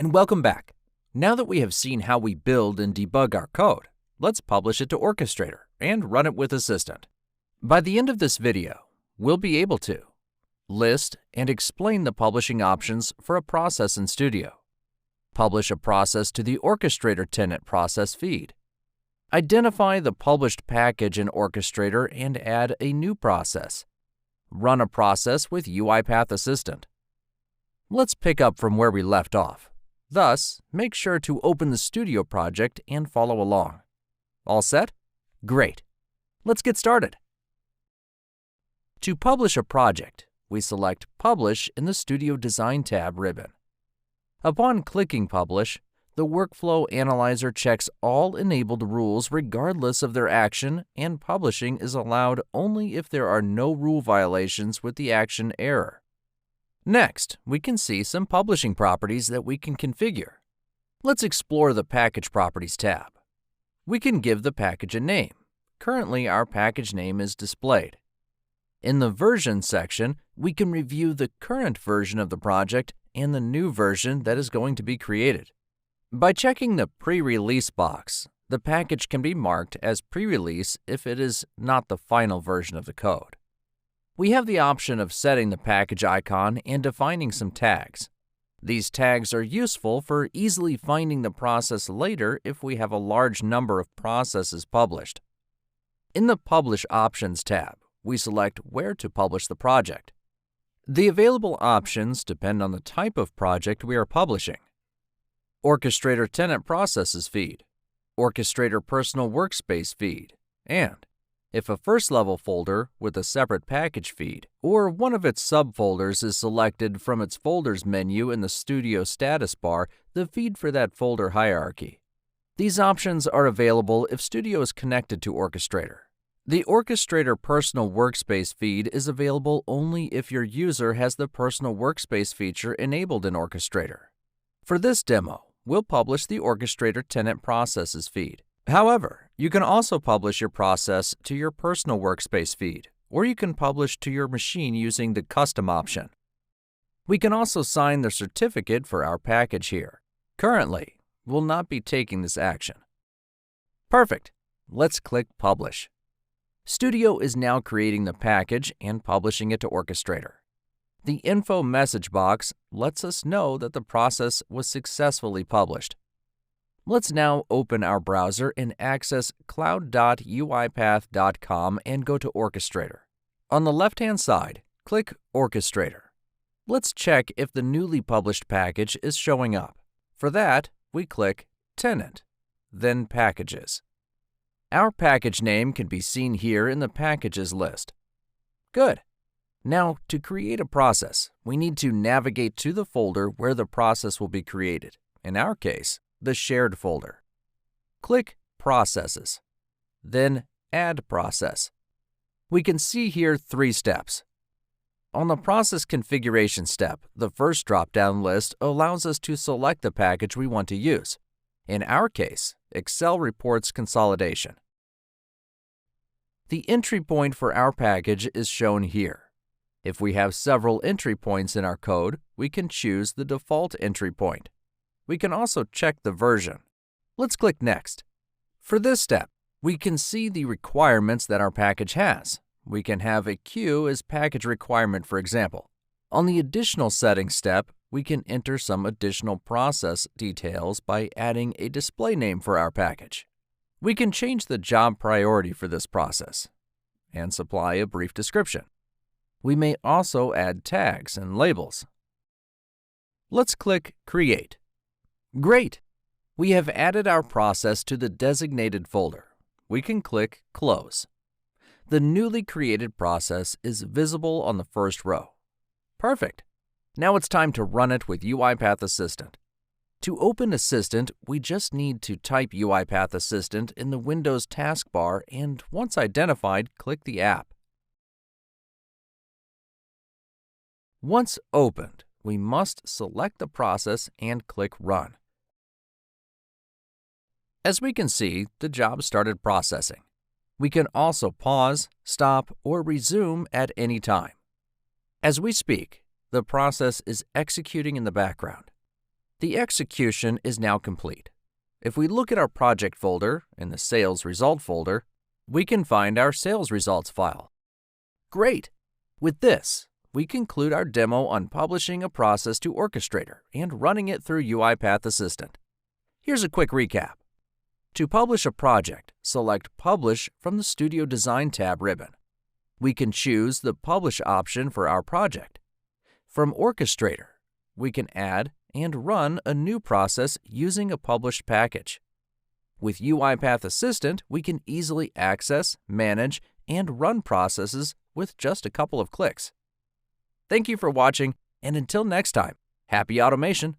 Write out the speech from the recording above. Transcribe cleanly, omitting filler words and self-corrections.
and welcome back. Now that we have seen how we build and debug our code, let's publish it to Orchestrator and run it with Assistant. By the end of this video, we'll be able to list and explain the publishing options for a process in Studio, publish a process to the Orchestrator tenant process feed, identify the published package in Orchestrator and add a new process, run a process with UiPath Assistant. Let's pick up from where we left off. Thus, make sure to open the Studio project and follow along. All set? Great. Let's get started. To publish a project, we select Publish in the Studio Design tab ribbon. Upon clicking Publish, the Workflow Analyzer checks all enabled rules regardless of their action, and publishing is allowed only if there are no rule violations with the action error. Next, we can see some publishing properties that we can configure. Let's explore the Package Properties tab. We can give the package a name. Currently, our package name is displayed. In the Version section, we can review the current version of the project and the new version that is going to be created. By checking the Pre-Release box, the package can be marked as pre-release if it is not the final version of the code. We have the option of setting the package icon and defining some tags. These tags are useful for easily finding the process later if we have a large number of processes published. In the Publish Options tab, we select where to publish the project. The available options depend on the type of project we are publishing. Orchestrator Tenant Processes feed, Orchestrator Personal Workspace feed, and if a first-level folder with a separate package feed or one of its subfolders is selected from its folders menu in the Studio status bar, the feed for that folder hierarchy. These options are available if Studio is connected to Orchestrator. The Orchestrator Personal Workspace feed is available only if your user has the Personal Workspace feature enabled in Orchestrator. For this demo, we'll publish the Orchestrator Tenant Processes feed. However, you can also publish your process to your Personal Workspace feed, or you can publish to your machine using the Custom option. We can also sign the certificate for our package here. Currently, we'll not be taking this action. Perfect. Let's click Publish. Studio is now creating the package and publishing it to Orchestrator. The info message box lets us know that the process was successfully published. Let's now open our browser and access cloud.uipath.com and go to Orchestrator. On the left-hand side, click Orchestrator. Let's check if the newly published package is showing up. For that, we click Tenant, then Packages. Our package name can be seen here in the Packages list. Good. Now, to create a process, we need to navigate to the folder where the process will be created. In our case, the Shared folder. Click Processes, then Add Process. We can see here 3 steps. On the Process Configuration step, the first drop-down list allows us to select the package we want to use. In our case, Excel Reports Consolidation. The entry point for our package is shown here. If we have several entry points in our code, we can choose the default entry point. We can also check the version. Let's click Next. For this step, we can see the requirements that our package has. We can have a queue as package requirement, for example. On the Additional Settings step, we can enter some additional process details by adding a display name for our package. We can change the job priority for this process and supply a brief description. We may also add tags and labels. Let's click Create. Great! We have added our process to the designated folder. We can click Close. The newly created process is visible on the first row. Perfect! Now it's time to run it with UiPath Assistant. To open Assistant, we just need to type UiPath Assistant in the Windows taskbar and, once identified, click the app. Once opened, we must select the process and click Run. As we can see, the job started processing. We can also pause, stop, or resume at any time. As we speak, the process is executing in the background. The execution is now complete. If we look at our project folder in the Sales Result folder, we can find our sales results file. Great! With this, we conclude our demo on publishing a process to Orchestrator and running it through UiPath Assistant. Here's a quick recap. To publish a project, select Publish from the Studio Design tab ribbon. We can choose the Publish option for our project. From Orchestrator, we can add and run a new process using a published package. With UiPath Assistant, we can easily access, manage, and run processes with just a couple of clicks. Thank you for watching, and until next time, happy automation!